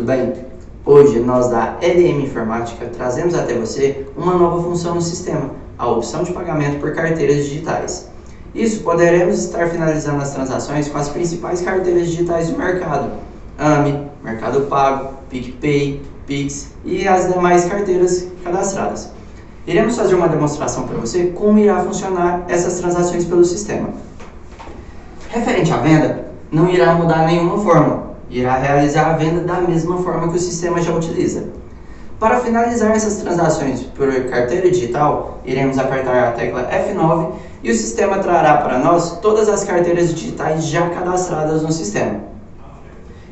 bem? Hoje nós da LM Informática trazemos até você uma nova função no sistema, a opção de pagamento por carteiras digitais. Isso, poderemos estar finalizando as transações com as principais carteiras digitais do mercado, AME, Mercado Pago, PicPay, Pix e as demais carteiras cadastradas. Iremos fazer uma demonstração para você como irá funcionar essas transações pelo sistema. Referente à venda, não irá mudar nenhuma forma, irá realizar a venda da mesma forma que o sistema já utiliza. Para finalizar essas transações por carteira digital, iremos apertar a tecla F9 e o sistema trará para nós todas as carteiras digitais já cadastradas no sistema.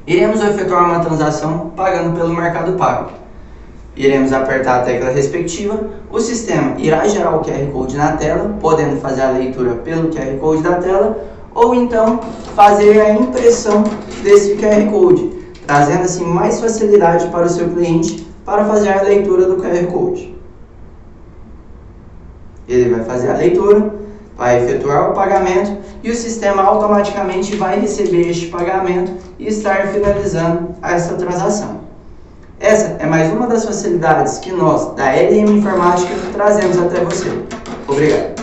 Iremos efetuar uma transação pagando pelo Mercado Pago. Iremos apertar a tecla respectiva, o sistema irá gerar o QR Code na tela, podendo fazer a leitura pelo QR Code da tela, ou então fazer a impressão desse QR Code, trazendo assim mais facilidade para o seu cliente para fazer a leitura do QR Code. Ele vai fazer a leitura, vai efetuar o pagamento e o sistema automaticamente vai receber este pagamento e estar finalizando essa transação. Essa é mais uma das facilidades que nós, da LM Informática, trazemos até você. Obrigado.